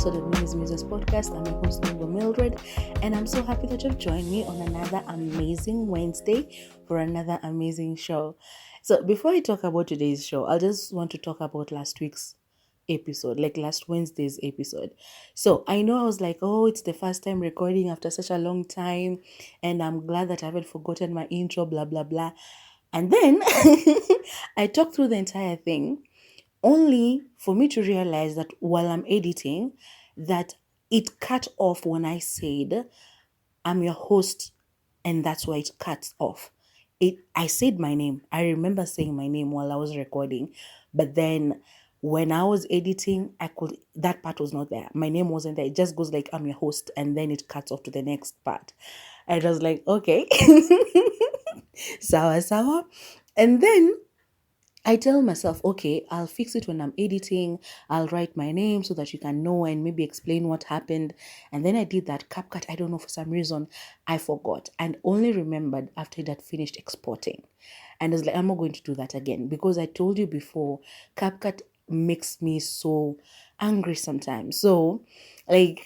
episode of Musings podcast. I'm your host, Mildred, and I'm so happy that you've joined me on another amazing Wednesday for another amazing show. So before I talk about today's show, I just want to talk about last week's episode, like last Wednesday's episode. So I know I was like, oh, it's the first time recording after such a long time, and I'm glad that I haven't forgotten my intro, blah, blah, blah. And then I talked through the entire thing only for me to realize that while I'm editing, that it cut off when I said, I'm your host, and that's why it cuts off. I said my name. I remember saying my name while I was recording, but then when I was editing, that part was not there. My name wasn't there. It just goes like, I'm your host, and then it cuts off to the next part. I was like, okay, sawa sawa. And then I tell myself, okay, I'll fix it when I'm editing. I'll write my name so that you can know and maybe explain what happened. And then I did that. CapCut, I don't know, for some reason, I forgot and only remembered after that finished exporting. And I was like, I'm not going to do that again because I told you before, CapCut makes me so angry sometimes. So I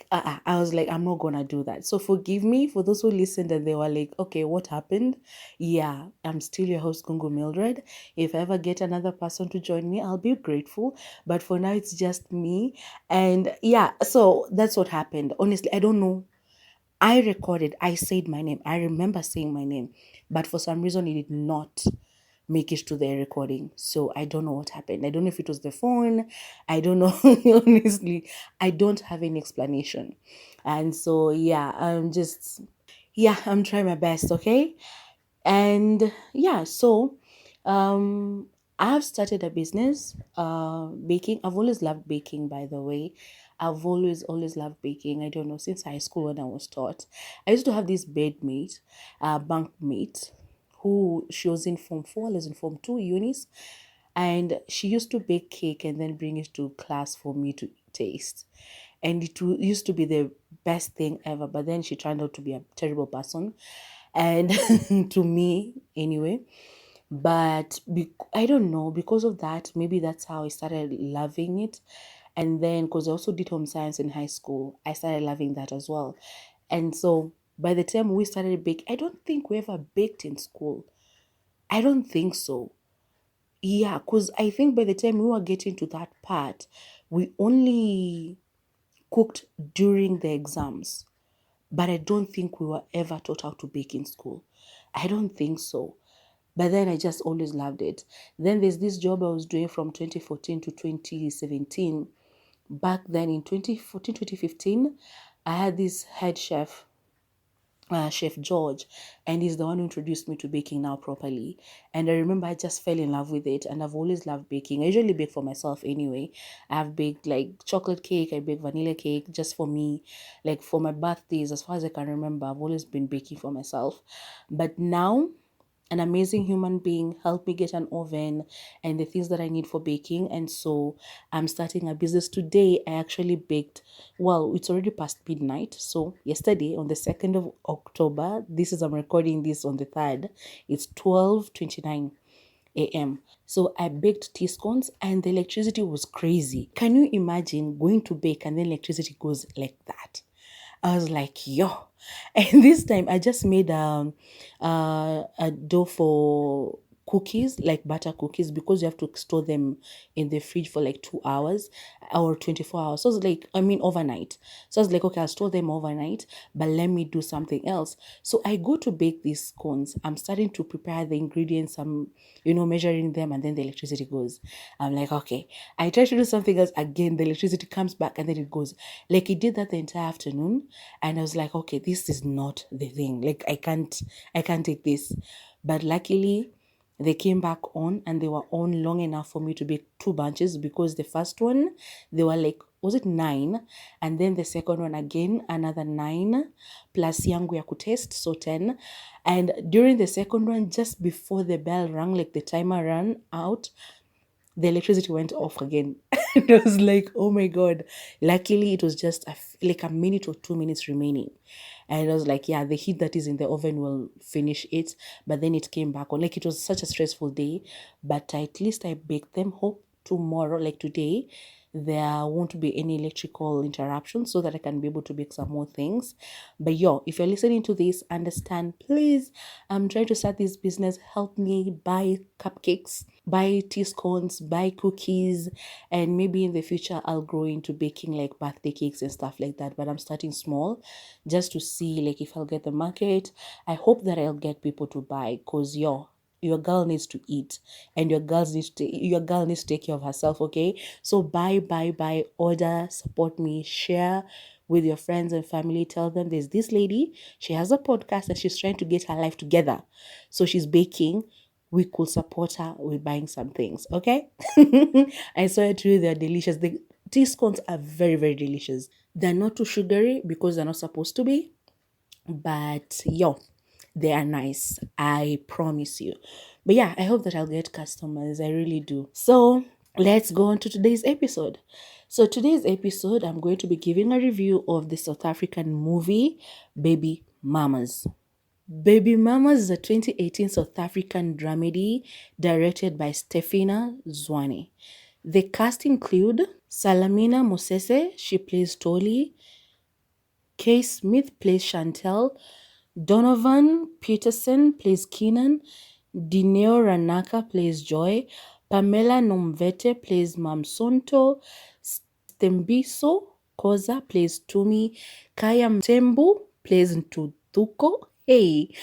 was like, I'm not gonna do that. So forgive me for those who listened and they were like, okay, what happened? Yeah, I'm still your host, Gungu Mildred. If I ever get another person to join me, I'll be grateful. But for now, it's just me. And yeah, so that's what happened. Honestly, I don't know. I said my name. I remember saying my name, but for some reason, it did not make it to the recording. So I don't know what happened. I don't know if it was the phone. I don't know. Honestly, I don't have any explanation. And so, yeah, I'm trying my best, okay? And yeah, so I've started a business, baking. I've always loved baking, by the way. I've always loved baking. I don't know, since high school when I was taught. I used to have this bedmate, bunkmate, who she was in Form 4, I was in Form 2, Eunice. And she used to bake cake and then bring it to class for me to taste. And used to be the best thing ever. But then she turned out to be a terrible person. And to me, anyway. But I don't know, because of that, maybe that's how I started loving it. And then, because I also did home science in high school, I started loving that as well. And so by the time we started bake, I don't think we ever baked in school. I don't think so. Yeah, because I think by the time we were getting to that part, we only cooked during the exams. But I don't think we were ever taught how to bake in school. I don't think so. But then I just always loved it. Then there's this job I was doing from 2014 to 2017. Back then in 2014, 2015, I had this head chef, Chef George, and he's the one who introduced me to baking now properly. And I remember I just fell in love with it, and I've always loved baking. I usually bake for myself anyway. I've baked like chocolate cake, I bake vanilla cake just for me. Like for my birthdays, as far as I can remember, I've always been baking for myself. But now an amazing human being helped me get an oven and the things that I need for baking. And so I'm starting a business today. I actually baked, well, it's already past midnight. So yesterday on the 2nd of October, I'm recording this on the 3rd, it's 12:29 a.m. So I baked tea scones and the electricity was crazy. Can you imagine going to bake and then electricity goes like that? I was like, yo. And this time I just made a dough for cookies, like butter cookies, because you have to store them in the fridge for like 2 hours or 24 hours. So overnight. So I was like, okay, I'll store them overnight, but let me do something else. So I go to bake these scones. I'm starting to prepare the ingredients. I'm, measuring them, and then the electricity goes. I'm like, okay. I try to do something else again. The electricity comes back and then it goes. Like it did that the entire afternoon. And I was like, okay, this is not the thing. Like I can't take this. But luckily, they came back on and they were on long enough for me to bake 2 bunches, because the first one, they were like, was it 9? And then the second one again, another 9, plus yangu ya kutest, so 10. And during the second one, just before the bell rang, like the timer ran out, the electricity went off again. It was like, oh my God. Luckily, it was just like a minute or 2 minutes remaining. And I was like, yeah, the heat that is in the oven will finish it. But then it came back on. Like, it was such a stressful day. But at least I baked them. Hope tomorrow, like today, there won't be any electrical interruptions so that I can be able to make some more things. But yo, if you're listening to this, understand, please, I'm trying to start this business. Help me buy cupcakes, buy tea scones, buy cookies, and maybe in the future I'll grow into baking like birthday cakes and stuff like that. But I'm starting small just to see like if I'll get the market. I hope that I'll get people to buy, because yo, your girl needs to eat, and your girl needs to take care of herself. Okay, so buy, order, support me, share with your friends and family. Tell them there's this lady, she has a podcast and she's trying to get her life together, so she's baking. We could support her with buying some things. Okay. I swear to you, they're delicious. The tea scones are very, very delicious. They're not too sugary because they're not supposed to be, but yo, they are nice, I promise you. But yeah, I hope that I'll get customers. I really do. So let's go on to today's episode. So today's episode, I'm going to be giving a review of the South African movie Baby Mamas. Baby Mamas is a 2018 South African dramedy directed by Stefina Zwane. The cast include Salamina Mosese, she plays Toli. Kay Smith plays Chantel. Donovan Peterson plays Keenan. Dineo Ranaka plays Joy. Pamela Nomvete plays Mamsonto. Stembiso Koza plays Tumi. Kaya Mtembu plays Ntutuko. Hey.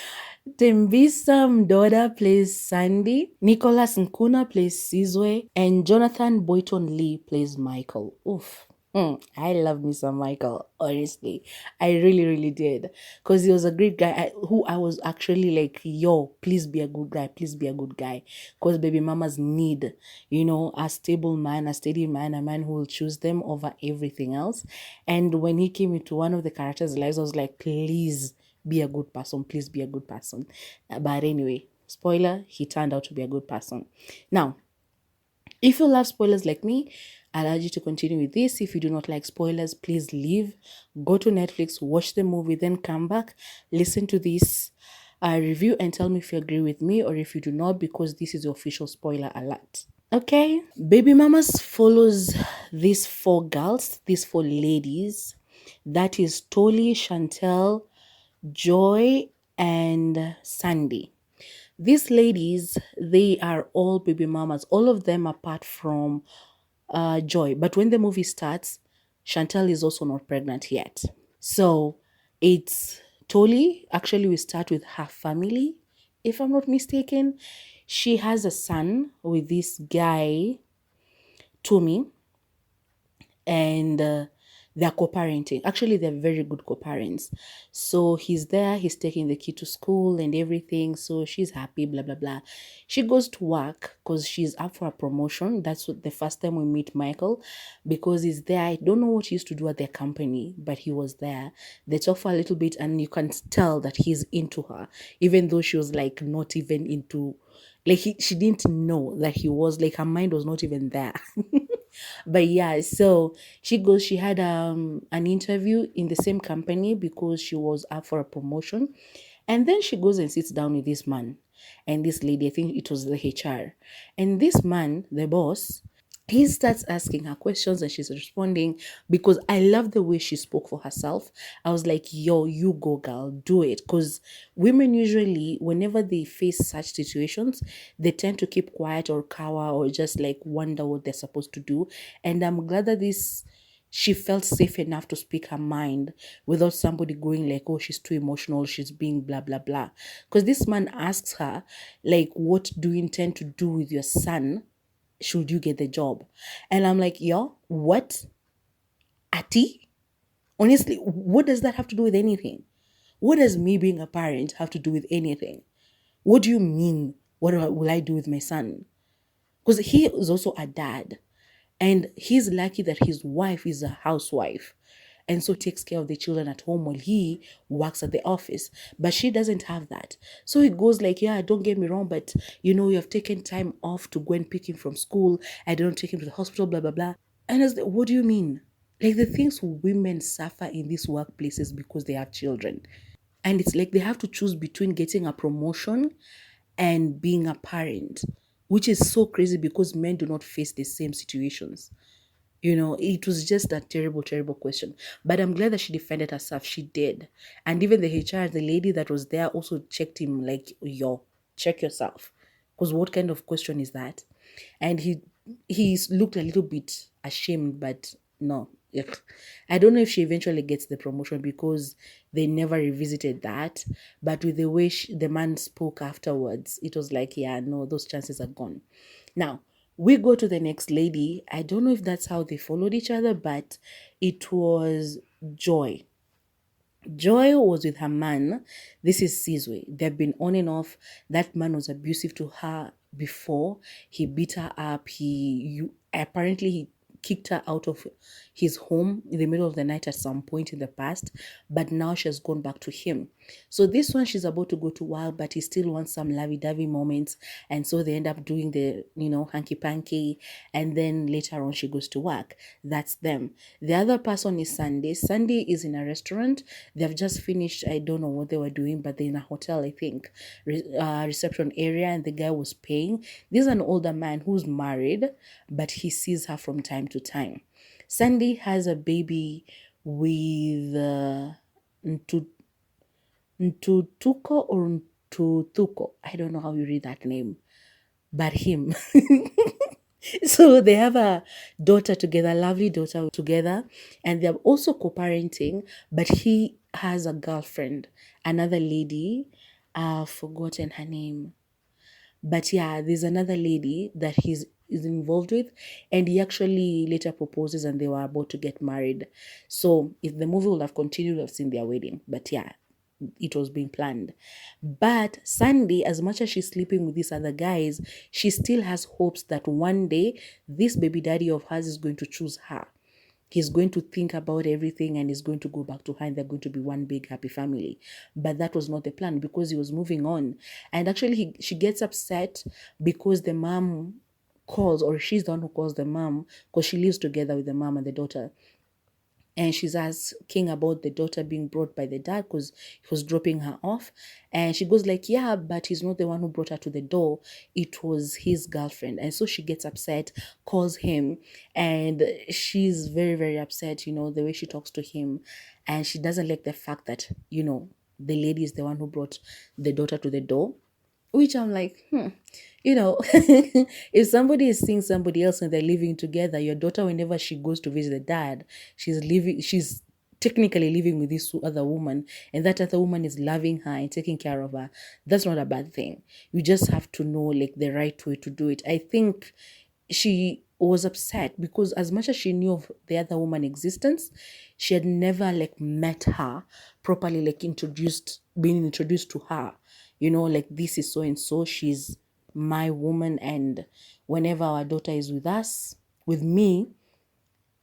Tembisa Mdoda plays Sandy. Nicholas Nkuna plays Sizwe. And Jonathan Boyton Lee plays Michael. Oof. I love me some Michael, honestly. I really, really did. Because he was a great guy who I was actually like, yo, please be a good guy. Please be a good guy. Because baby mamas need, a stable man, a steady man, a man who will choose them over everything else. And when he came into one of the characters' lives, I was like, please be a good person. Please be a good person. But anyway, spoiler, he turned out to be a good person. Now, if you love spoilers like me, I'll urge you to continue with this. If you do not like spoilers, please leave. Go to Netflix, watch the movie, then come back, listen to this review and tell me if you agree with me or if you do not, because this is the official spoiler alert. Okay, Baby Mamas follows these four girls, these four ladies. That is Toli, Chantel, Joy, and Sandy. These ladies, they are all baby mamas, all of them apart from Joy. But when the movie starts, Chantel is also not pregnant yet. So it's Toli. Actually, we start with her family, if I'm not mistaken. She has a son with this guy, Tumi, and they're co-parenting. Actually, they're very good co-parents. So he's there, he's taking the kid to school and everything. So she's happy, blah, blah, blah. She goes to work because she's up for a promotion. That's what the first time we meet Michael, because he's there. I don't know what he used to do at their company, but he was there. They talk for a little bit and you can tell that he's into her, even though she was like not even into, like she didn't know that he was, like her mind was not even there. But yeah, so she had an interview in the same company because she was up for a promotion. And then she goes and sits down with this man and this lady. I think it was the HR. And this man, the boss, he starts asking her questions and she's responding, because I love the way she spoke for herself. I was like, yo, you go girl, do it. Because women usually, whenever they face such situations, they tend to keep quiet or cower or just like wonder what they're supposed to do. And I'm glad that she felt safe enough to speak her mind without somebody going like, oh, she's too emotional, she's being blah, blah, blah. Because this man asks her, like, what do you intend to do with your son should you get the job? And I'm like, yo, what? Ati? Honestly, what does that have to do with anything? What does me being a parent have to do with anything? What do you mean? What will I do with my son? Because he is also a dad. And he's lucky that his wife is a housewife and so takes care of the children at home while he works at the office. But she doesn't have that. So he goes like, yeah, don't get me wrong, but you have taken time off to go and pick him from school. I don't take him to the hospital, blah, blah, blah. And I was like, what do you mean? Like the things women suffer in these workplaces because they have children. And it's like they have to choose between getting a promotion and being a parent, which is so crazy because men do not face the same situations. It was just a terrible, terrible question. But I'm glad that she defended herself. She did. And even the HR, the lady that was there, also checked him like, yo, check yourself. Because what kind of question is that? And he looked a little bit ashamed, but no. Ugh. I don't know if she eventually gets the promotion because they never revisited that. But with the way the man spoke afterwards, it was like, yeah, no, those chances are gone. Now, we go to the next lady. I don't know if that's how they followed each other, but it was Joy. Joy was with her man. This is Sizwe. They've been on and off. That man was abusive to her before. He beat her up. Apparently he kicked her out of his home in the middle of the night at some point in the past, but now she has gone back to him. So this one, she's about to go to wild, but he still wants some lovey-dovey moments, and so they end up doing the hanky-panky, and then later on she goes to work. That's them. The other person is Sunday. Sunday is in a restaurant. They've just finished, I don't know what they were doing, but they're in a hotel, I think, reception area, and the guy was paying. This is an older man who's married, but he sees her from time to time. Sandy has a baby with Ntutuko or Ntutuko. I don't know how you read that name, but him. So they have a daughter together, lovely daughter together, and they're also co-parenting, but he has a girlfriend, another lady. I've forgotten her name. But yeah, there's another lady that is involved with, and he actually later proposes and they were about to get married. So if the movie would have continued, I've seen their wedding. But yeah, it was being planned. But Sandy, as much as she's sleeping with these other guys, she still has hopes that one day this baby daddy of hers is going to choose her. He's going to think about everything and he's going to go back to her and they're going to be one big happy family. But that was not the plan because he was moving on. And actually she gets upset because the mom calls, or she's the one who calls the mom because she lives together with the mom and the daughter. And she's asking about the daughter being brought by the dad because he was dropping her off. And she goes like, yeah, but he's not the one who brought her to the door. It was his girlfriend. And so she gets upset, calls him, and she's very, very upset, the way she talks to him. And she doesn't like the fact that, the lady is the one who brought the daughter to the door. Which I'm like, if somebody is seeing somebody else and they're living together, your daughter, whenever she goes to visit the dad, she's technically living with this other woman, and that other woman is loving her and taking care of her. That's not a bad thing. You just have to know like the right way to do it. I think she was upset because as much as she knew of the other woman's existence, she had never like met her properly, like being introduced to her. Like this is so and so, she's my woman, and whenever our daughter is with me,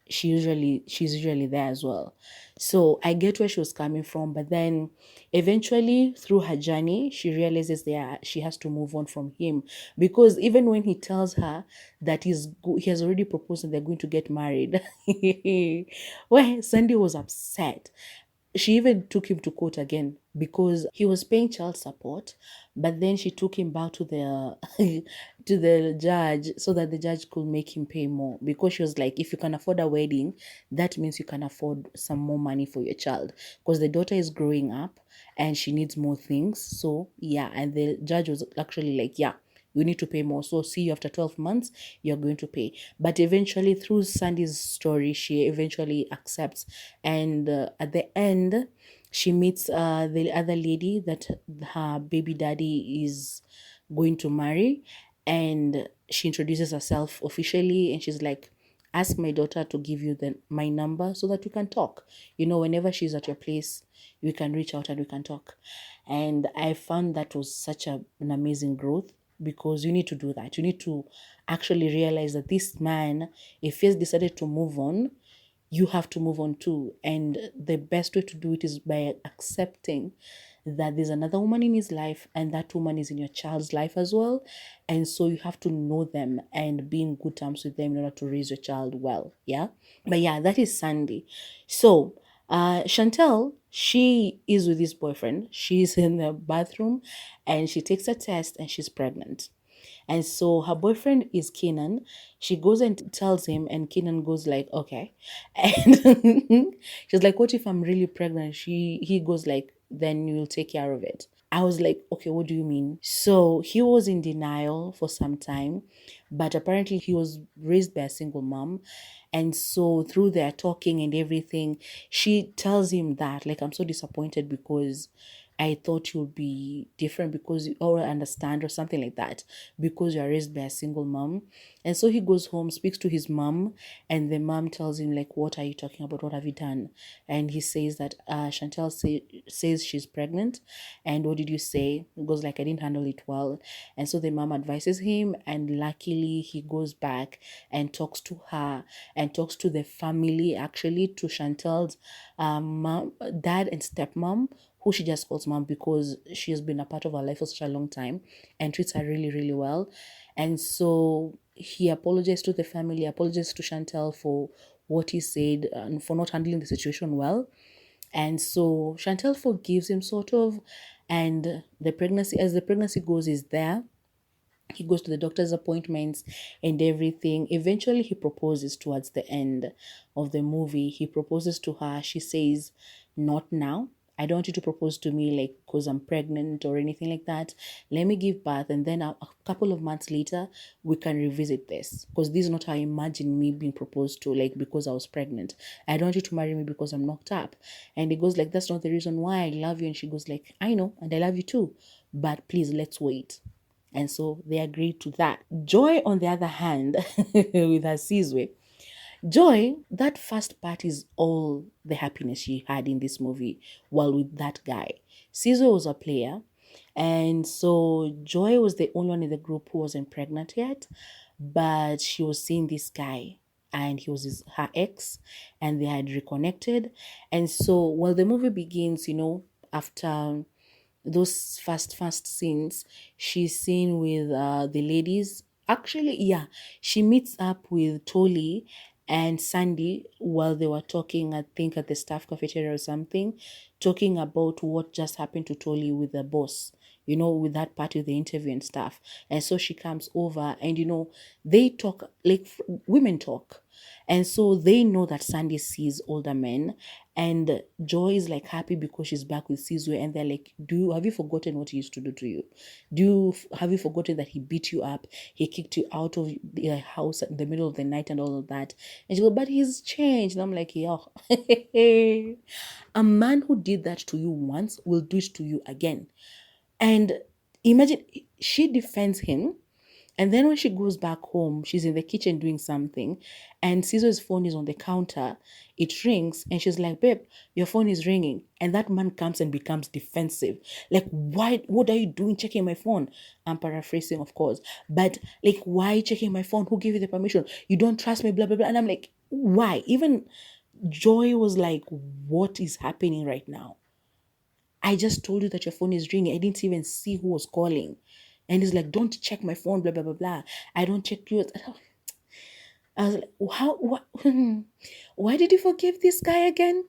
she's usually there as well. So I get where she was coming from, but then eventually through her journey, she realizes she has to move on from him, because even when he tells her that he has already proposed and they're going to get married, well, Sandy was upset. She even took him to court again because he was paying child support, but then she took him back to the to the judge so that the judge could make him pay more, because she was like, if you can afford a wedding, that means you can afford some more money for your child, because the daughter is growing up and she needs more things. So yeah, and the judge was actually like, yeah, you need to pay more. So see you after 12 months, you're going to pay. But eventually, through Sandy's story, she eventually accepts. And at the end, she meets the other lady that her baby daddy is going to marry. And she introduces herself officially. And she's like, ask my daughter to give you my number so that we can talk. Whenever she's at your place, we can reach out and we can talk. And I found that was such an amazing growth, because you need to do that. You need to actually realize that this man, if he has decided to move on, you have to move on too. And the best way to do it is by accepting that there's another woman in his life, and that woman is in your child's life as well. And so you have to know them and be in good terms with them in order to raise your child well. Yeah. But yeah, that is Sandy. So Chantel, she is with his boyfriend. She's in the bathroom and she takes a test and she's pregnant. And so her boyfriend is Kenan. She goes and tells him, and Kenan goes like, okay. And she's like, what if I'm really pregnant? He goes like, then you'll take care of it. I was like, okay, what do you mean? So he was in denial for some time, but apparently he was raised by a single mom. And so through their talking and everything, she tells him that, like, I'm so disappointed because I thought you'll be different because you all understand or something like that because you're raised by a single mom. And so he goes home, speaks to his mom, and the mom tells him, like, what are you talking about? What have you done? And he says that says she's pregnant. And what did you say? He goes like, I didn't handle it well. And so the mom advises him, and luckily he goes back and talks to her and talks to the family, actually to Chantel's mom, dad and stepmom, who she just calls mom because she has been a part of her life for such a long time and treats her really, really well. And so he apologized to the family, apologized to Chantel for what he said and for not handling the situation well. And so Chantel forgives him sort of, and the pregnancy, as the pregnancy goes, is there. He goes to the doctor's appointments and everything. Eventually he proposes towards the end of the movie. He proposes to her. She says, not now. I don't want you to propose to me like because I'm pregnant or anything like that. Let me give birth, and then a couple of months later we can revisit this, because this is not how I imagine me being proposed to, like because I was pregnant. I don't want you to marry me because I'm knocked up. And he goes like, that's not the reason why I love you. And she goes like, I know, and I love you too, but please, let's wait. And so they agreed to that. Joy, on the other hand, with her Sizwe, Joy, that first part is all the happiness she had in this movie while with that guy. Sizwe was a player, and so Joy was the only one in the group who wasn't pregnant yet, but she was seeing this guy, and he was her ex, and they had reconnected. And so while the movie begins, after those fast scenes, she's seen with the ladies. Actually, yeah, she meets up with Tolly and Sandy while they were talking, I think at the staff cafeteria or something, talking about what just happened to Tolly with the boss, with that part of the interview and stuff. And so she comes over, and they talk like women talk. And so they know that Sandy sees older men, and Joy is like happy because she's back with Sizwe, and they're like, have you forgotten what he used to do to you? Have you forgotten that he beat you up? He kicked you out of the house in the middle of the night and all of that. And she goes, but he's changed. And I'm like, yeah. A man who did that to you once will do it to you again. And imagine, she defends him. And then when she goes back home, she's in the kitchen doing something, and Caesar's phone is on the counter. It rings, and she's like, babe, your phone is ringing. And that man comes and becomes defensive. Like, why? What are you doing checking my phone? I'm paraphrasing, of course. But, like, why checking my phone? Who gave you the permission? You don't trust me, blah, blah, blah. And I'm like, why? Even Joy was like, what is happening right now? I just told you that your phone is ringing. I didn't even see who was calling. And he's like, don't check my phone, blah, blah, blah, blah. I don't check yours. I was like, why did you forgive this guy again?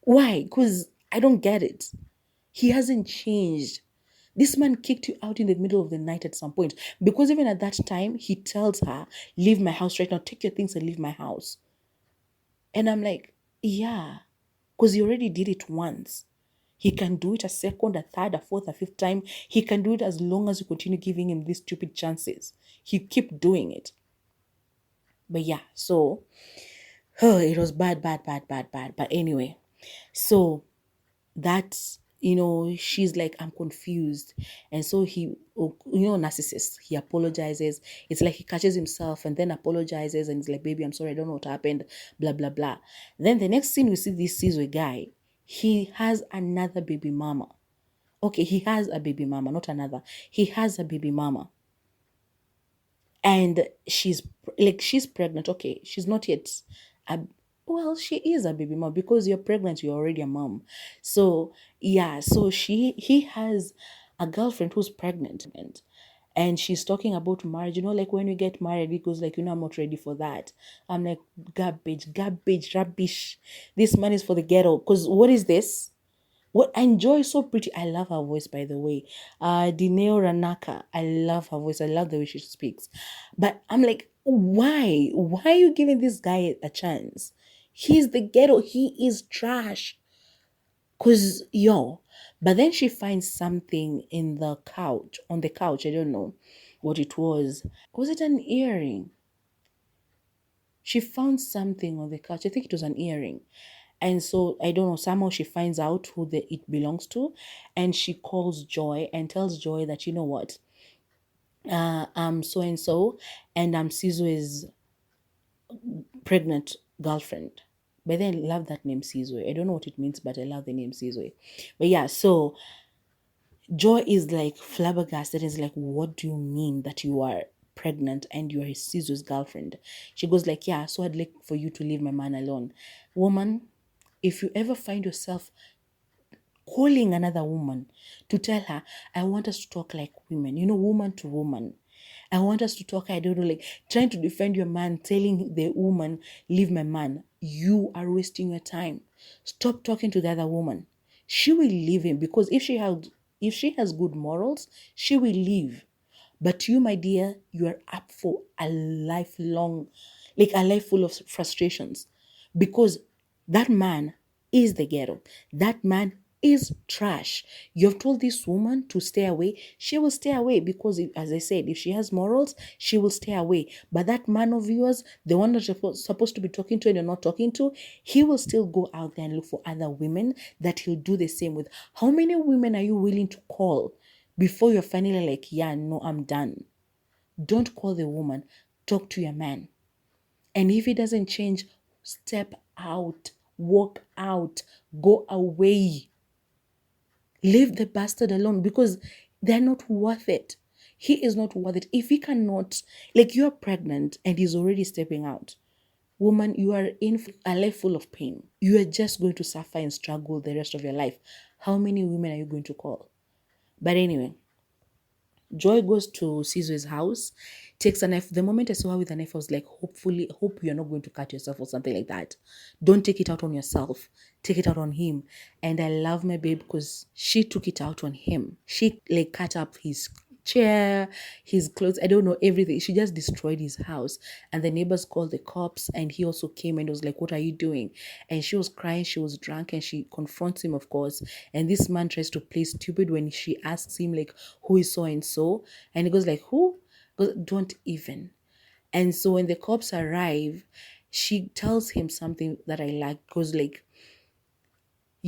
Why? Because I don't get it. He hasn't changed. This man kicked you out in the middle of the night at some point. Because even at that time, he tells her, leave my house right now. Take your things and leave my house. And I'm like, yeah, because he already did it once. He can do it a second, a third, a fourth, a fifth time. He can do it as long as you continue giving him these stupid chances. He keep doing it. But yeah, so it was bad. But anyway, so that's, she's like, I'm confused. And so he, narcissist, he apologizes. It's like he catches himself and then apologizes, and he's like, baby, I'm sorry, I don't know what happened, blah, blah, blah. Then the next scene we see this Sizwe guy, he has another baby mama. Okay, he has a baby mama, not another. He has a baby mama. And she's pregnant. Okay, she's not yet she is a baby mom, because you're pregnant, you're already a mom. So yeah, so he has a girlfriend who's pregnant, and she's talking about marriage. Like when we get married, he goes like, I'm not ready for that. I'm like, garbage, rubbish. This man is for the ghetto. Because what is this? What and Joy is so pretty. I love her voice, by the way. Dineo Ranaka. I love her voice. I love the way she speaks. But I'm like, why? Why are you giving this guy a chance? He's the ghetto. He is trash. Cause yo. But then she finds something in the couch, on the couch. I don't know what it was. Was it an earring? She found something on the couch. I think it was an earring. And so I don't know, somehow she finds out who it belongs to, and she calls Joy and tells Joy that, you know what, I'm so and so, and I'm Sizo's pregnant girlfriend. But then I love that name Sizwe. I don't know what it means, but I love the name Sizwe. But yeah, so Joy is like flabbergasted. Is like, what do you mean that you are pregnant and you are Sizwe's girlfriend? She goes like, yeah, so I'd like for you to leave my man alone. Woman, if you ever find yourself calling another woman to tell her, I want us to talk like women, woman to woman. I want us to talk, I don't know, like trying to defend your man, telling the woman, leave my man. You are wasting your time. Stop talking to the other woman. She will leave him because if she has good morals, she will leave. But you, my dear, you are up for a lifelong, like a life full of frustrations because that man is the ghetto. That man is trash. You've told this woman to stay away. She will stay away because, as I said, if she has morals, she will stay away. But that man of yours, the one that you're supposed to be talking to and you're not talking to, he will still go out there and look for other women that he'll do the same with. How many women are you willing to call before you're finally like, yeah, no, I'm done? Don't call the woman. Talk to your man. And if he doesn't change, step out, walk out, go away. Leave the bastard alone because they're not worth it. He is not worth it. If he cannot, like you're pregnant and he's already stepping out, woman, you are in a life full of pain. You are just going to suffer and struggle the rest of your life. How many women are you going to call? But anyway, Joy goes to Caesar's house, takes a knife. The moment I saw her with a knife, I was like, hope you're not going to cut yourself or something like that. Don't take it out on yourself. Take it out on him. And I love my babe because she took it out on him. She like cut up his chair, his clothes, I don't know, everything. She just destroyed his house. And the neighbors called the cops and he also came and was like, what are you doing? And she was crying, she was drunk, and she confronts him, of course. And this man tries to play stupid when she asks him like, who is so and so? And he goes like, who? Goes, don't even. And so when the cops arrive, she tells him something that I like, because like,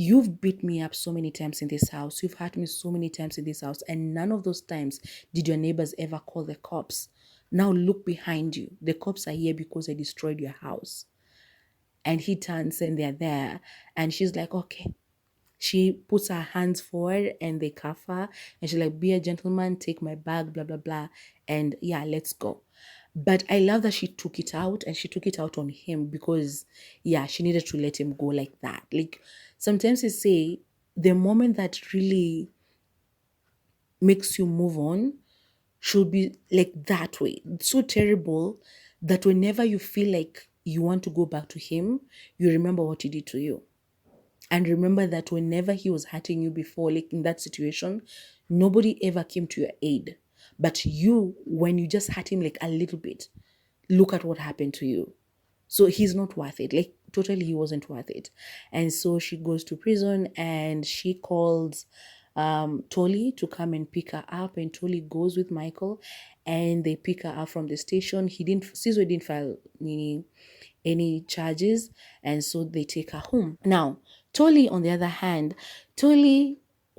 you've beat me up so many times in this house. You've hurt me so many times in this house. And none of those times did your neighbors ever call the cops. Now look behind you. The cops are here because I destroyed your house. And he turns and they're there. And she's like, okay. She puts her hands forward and they cuff her. And she's like, be a gentleman, take my bag, blah, blah, blah. And yeah, let's go. But I love that she took it out and she took it out on him because, yeah, she needed to let him go like that. Like, sometimes they say the moment that really makes you move on should be like that way. It's so terrible that whenever you feel like you want to go back to him, you remember what he did to you. And remember that whenever he was hurting you before, like in that situation, nobody ever came to your aid. But you, when you just hurt him like a little bit, look at what happened to you. So he's not worth it. Like totally he wasn't worth it. And so she goes to prison and she calls Tolly to come and pick her up. And Tolly goes with Michael and they pick her up from the station. Caesar didn't file any charges, and so they take her home. Now, Tolly, on the other hand,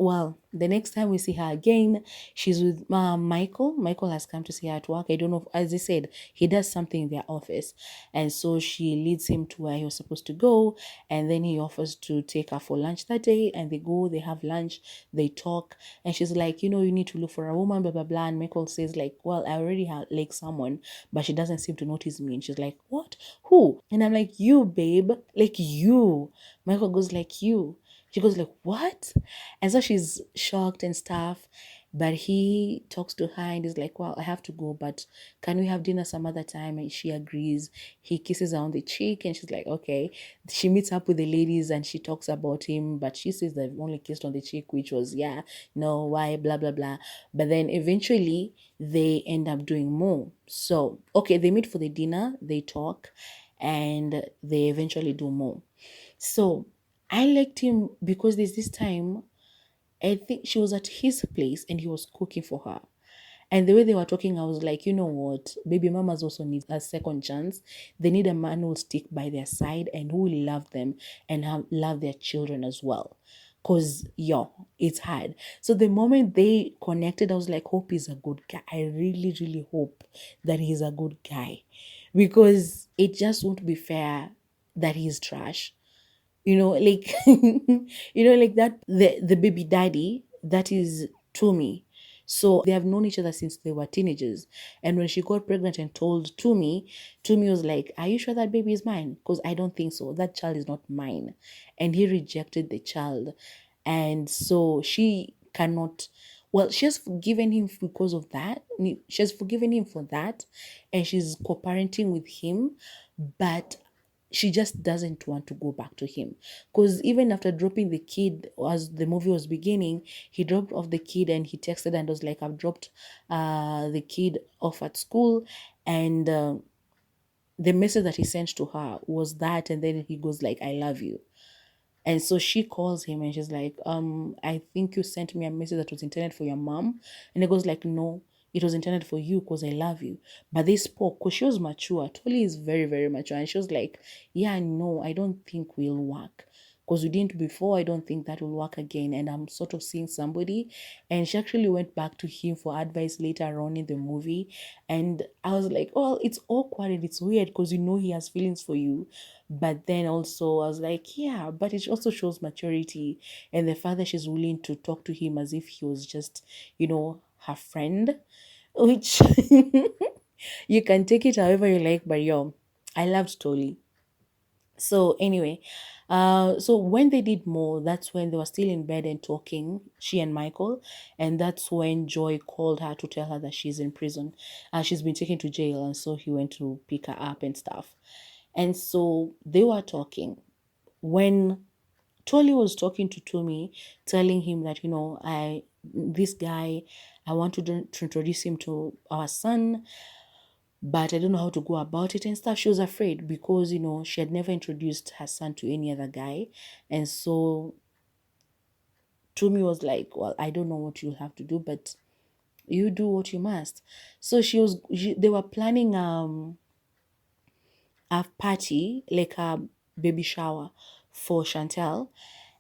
well, the next time we see her again, she's with Michael. Michael has come to see her at work. I don't know, as I said, he does something in their office. And so she leads him to where he was supposed to go. And then he offers to take her for lunch that day. And they go, they have lunch, they talk. And she's like, you need to look for a woman, blah, blah, blah. And Michael says like, well, I already have like someone, but she doesn't seem to notice me. And she's like, what? Who? And I'm like, you, babe, like you. Michael goes like, you. She goes like, what? And so she's shocked and stuff. But he talks to her and is like, well, I have to go, but can we have dinner some other time? And she agrees. He kisses her on the cheek and she's like, okay. She meets up with the ladies and she talks about him, but she says they've only kissed on the cheek, which was, yeah, no, why, blah, blah, blah. But then eventually they end up doing more. So, okay, they meet for the dinner, they talk, and they eventually do more. So I liked him because there's this time, I think she was at his place and he was cooking for her. And the way they were talking, I was like, you know what? Baby mamas also need a second chance. They need a man who will stick by their side and who will love them and love their children as well. Because, yo, it's hard. So the moment they connected, I was like, Hope is a good guy. I really, really hope that he's a good guy. Because it just won't be fair that he's trash. Like like that, the baby daddy, that is Tumi. So they have known each other since they were teenagers. And when she got pregnant and told Tumi was like, are you sure that baby is mine? Because I don't think so, that child is not mine. And he rejected the child. And so she cannot, well, she has forgiven him because of that. She has forgiven him for that, and she's co-parenting with him. But she just doesn't want to go back to him, because even after dropping the kid, as the movie was beginning, he dropped off the kid and he texted and was like, I've dropped the kid off at school. And the message that he sent to her was that, and then he goes like, I love you. And so she calls him and she's like, I think you sent me a message that was intended for your mom. And he goes like, no, it was intended for you because I love you. But they spoke because she was mature. Tolly is very, very mature. And she was like, yeah, no, I don't think we'll work. Because we didn't before, I don't think that will work again. And I'm sort of seeing somebody. And she actually went back to him for advice later on in the movie. And I was like, well, it's awkward and it's weird because he has feelings for you. But then also I was like, yeah, but it also shows maturity and the fact that she's willing to talk to him as if he was just, her friend, which you can take it however you like, but yo, I loved Tolly. So anyway, so when they did more, that's when they were still in bed and talking, she and Michael, and that's when Joy called her to tell her that she's in prison. She's been taken to jail, and so he went to pick her up and stuff. And so they were talking. When Tolly was talking to Tumi, telling him that, this guy, I want to introduce him to our son, but I don't know how to go about it and stuff. She was afraid because, she had never introduced her son to any other guy. And so Tumi was like, well, I don't know what you'll have to do, but you do what you must. So they were planning a party, like a baby shower for Chantel.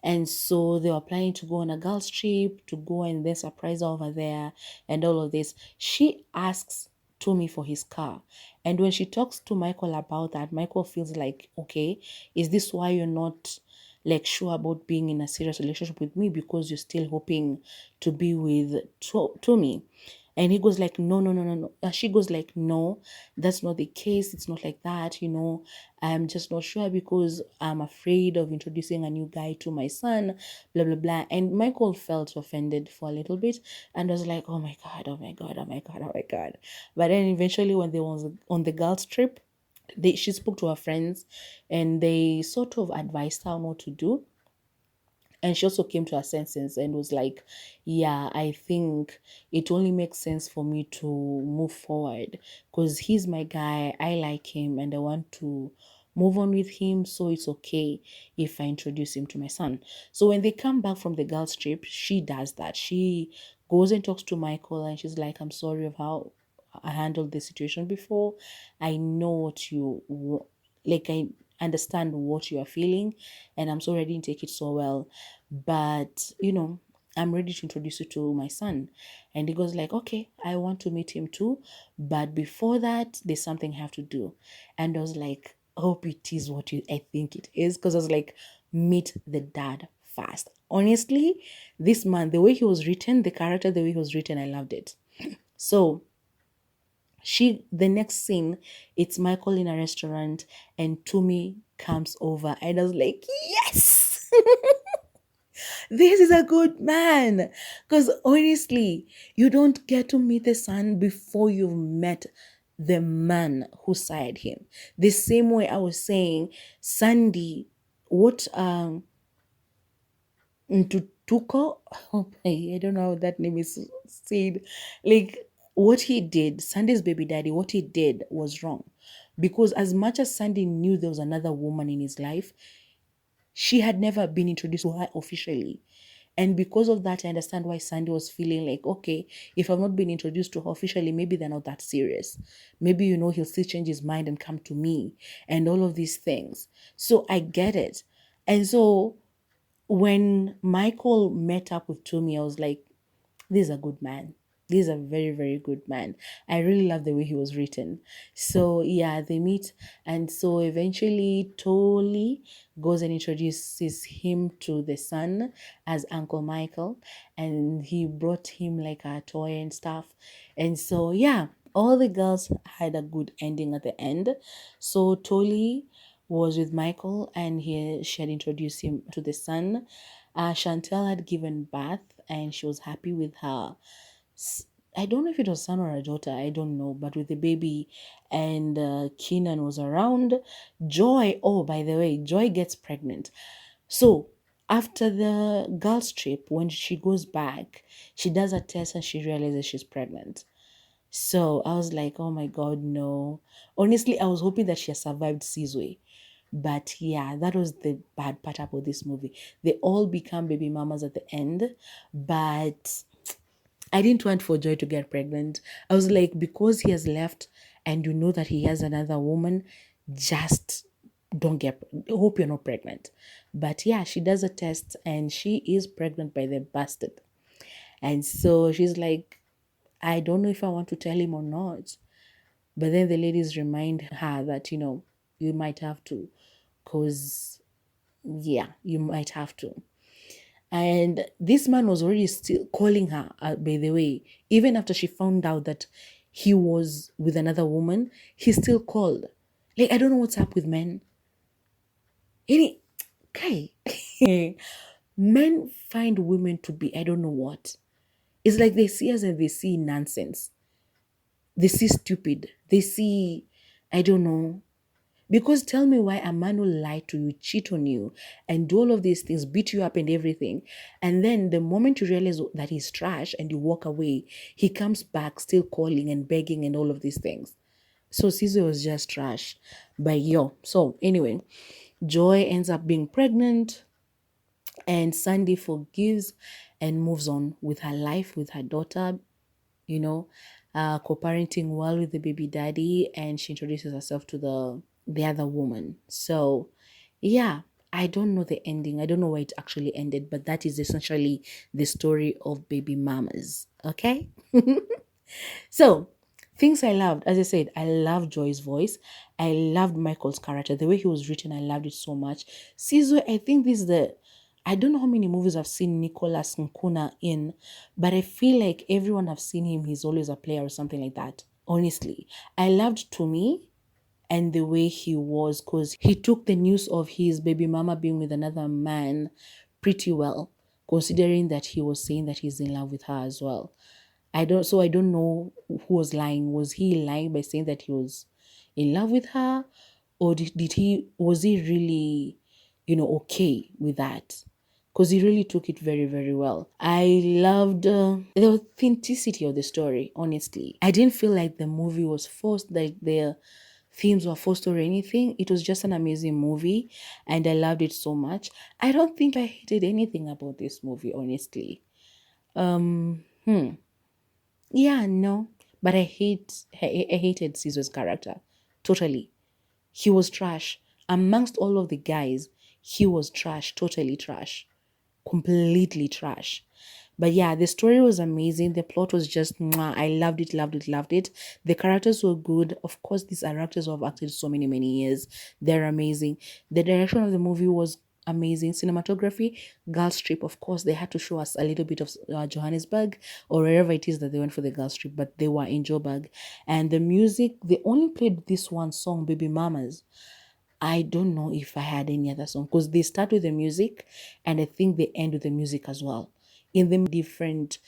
And so they were planning to go on a girls' trip, to go and then surprise her over there and all of this. She asks Tommy for his car. And when she talks to Michael about that, Michael feels like, okay, is this why you're not like sure about being in a serious relationship with me, because you're still hoping to be with Tommy? And he goes like, no, no, no, no, no. She goes like, no, that's not the case. It's not like that. I'm just not sure because I'm afraid of introducing a new guy to my son, blah, blah, blah. And Michael felt offended for a little bit and was like, oh my God, oh my God, oh my God, oh my God. But then eventually when they was on the girls trip, she spoke to her friends and they sort of advised her on what to do. And she also came to her senses and was like, yeah, I think it only makes sense for me to move forward because he's my guy. I like him and I want to move on with him. So it's okay if I introduce him to my son. So when they come back from the girls' trip, she does that. She goes and talks to Michael and she's like, I'm sorry of how I handled the situation before. I know what I understand what you are feeling and I'm sorry I didn't take it so well, but I'm ready to introduce you to my son. And he goes like, okay, I want to meet him too, but before that there's something I have to do. And I was like, hope it is what I think it is, because I was like, meet the dad fast. Honestly, this man, the way he was written, the character, the way he was written, I loved it. So the next scene, it's Michael in a restaurant and Tumi comes over and I was like, yes. This is a good man. Because honestly, you don't get to meet the son before you've met the man who sired him. The same way I was saying, Sandy, what Ntutuko, oh, I don't know how that name is said. Like what he did, Sandy's baby daddy, what he did was wrong. Because as much as Sandy knew there was another woman in his life, she had never been introduced to her officially. And because of that, I understand why Sandy was feeling like, okay, if I've not been introduced to her officially, maybe they're not that serious. Maybe, he'll still change his mind and come to me and all of these things. So I get it. And so when Michael met up with Tommy, I was like, this is a good man. This is a very, very good man. I really love the way he was written. So yeah, they meet, and so eventually Tolly goes and introduces him to the son as Uncle Michael, and he brought him like a toy and stuff. And so yeah, all the girls had a good ending at the end. So Tolly was with Michael, and she had introduced him to the son. Chantel had given birth, and she was happy with her. I don't know if it was son or a daughter, I don't know, but with the baby, and Keenan was around. Joy, oh, by the way, Joy gets pregnant. So after the girls' trip, when she goes back, she does a test and she realizes she's pregnant. So I was like, oh my God, no. Honestly, I was hoping that she had survived Sizwe. But yeah, that was the bad part about this movie. They all become baby mamas at the end, but I didn't want for Joy to get pregnant. I was like, because he has left and you know that he has another woman, just don't get, hope you're not pregnant. But yeah, she does a test and she is pregnant by the bastard. And so she's like, I don't know if I want to tell him or not. But then the ladies remind her that, you might have to, because, yeah, you might have to. And this man was already still calling her, by the way, even after she found out that he was with another woman, he still called. Like, I don't know what's up with men. Any, okay. Men find women to be, I don't know what. It's like they see us and they see nonsense. They see stupid. They see, I don't know. Because tell me why a man will lie to you, cheat on you, and do all of these things, beat you up and everything. And then the moment you realize that he's trash and you walk away, he comes back still calling and begging and all of these things. So Caesar was just trash. But yo, so anyway, Joy ends up being pregnant and Sandy forgives and moves on with her life, with her daughter, co-parenting well with the baby daddy, and she introduces herself to the other woman. So yeah, I don't know the ending. I don't know where it actually ended, but that is essentially the story of baby mamas. Okay. So things I loved, as I said, I loved Joy's voice. I loved Michael's character, the way he was written. I loved it so much. Caesar, I think this is I don't know how many movies I've seen Nicholas Nkuna in, but I feel like everyone I've seen him, he's always a player or something like that. Honestly, I loved Tumi and the way he was, because he took the news of his baby mama being with another man pretty well, considering that he was saying that he's in love with her as well. I don't know who was lying. Was he lying by saying that he was in love with her, or was he really, okay with that? Because he really took it very, very well. I loved the authenticity of the story, honestly. I didn't feel like the movie was forced, like the themes were forced or anything. It was just an amazing movie and I loved it so much. I don't think I hated anything about this movie, honestly. Yeah, no. But I hated Caesar's character. Totally. He was trash. Amongst all of the guys, he was trash, totally trash. Completely trash. But yeah, the story was amazing. The plot was just mwah. I loved it, loved it, loved it. The characters were good. Of course, these are actors who have acted so many, many years. They're amazing. The direction of the movie was amazing. Cinematography, girls trip, of course, they had to show us a little bit of Johannesburg or wherever it is that they went for the girls trip, but they were in Joburg. And the music, they only played this one song, Baby Mamas. I don't know if I had any other song because they start with the music and I think they end with the music as well. In the different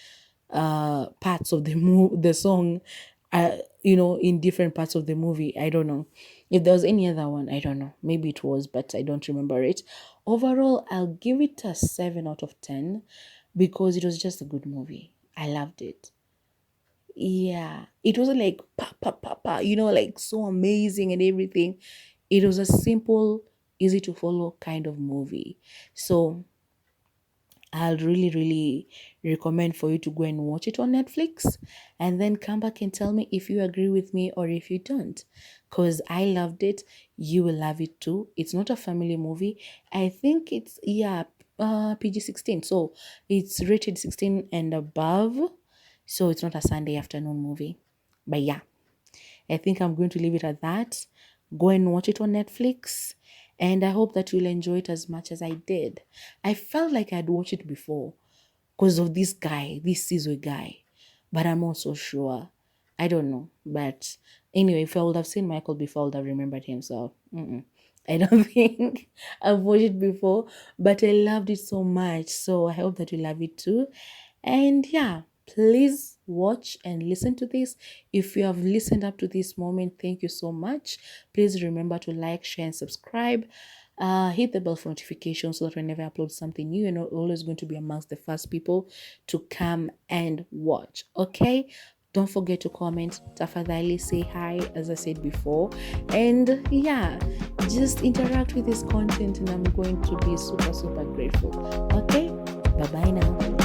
parts of the song, in different parts of the movie. I don't know. If there was any other one, I don't know. Maybe it was, but I don't remember it. Overall, I'll give it a 7 out of 10 because it was just a good movie. I loved it. Yeah, it wasn't like pa pa pa pa, like so amazing and everything. It was a simple, easy to follow kind of movie. So I'll really, really recommend for you to go and watch it on Netflix and then come back and tell me if you agree with me or if you don't. Because I loved it. You will love it too. It's not a family movie. I think it's, PG-16. So it's rated 16 and above. So it's not a Sunday afternoon movie. But yeah, I think I'm going to leave it at that. Go and watch it on Netflix. And I hope that you'll enjoy it as much as I did. I felt like I'd watched it before because of this guy, this Sizwe guy. But I'm not so sure. I don't know. But anyway, if I would have seen Michael before, I would have remembered him. So I don't think I've watched it before. But I loved it so much. So I hope that you love it too. And yeah, please watch and listen to this. If you have listened up to this moment, thank you so much. Please remember to like, share, and subscribe. Hit the bell for notifications so that whenever I upload something new, you're always going to be amongst the first people to come and watch. Okay? Don't forget to comment. Tafadhali, say hi, as I said before. And yeah, just interact with this content and I'm going to be super, super grateful. Okay? Bye-bye now.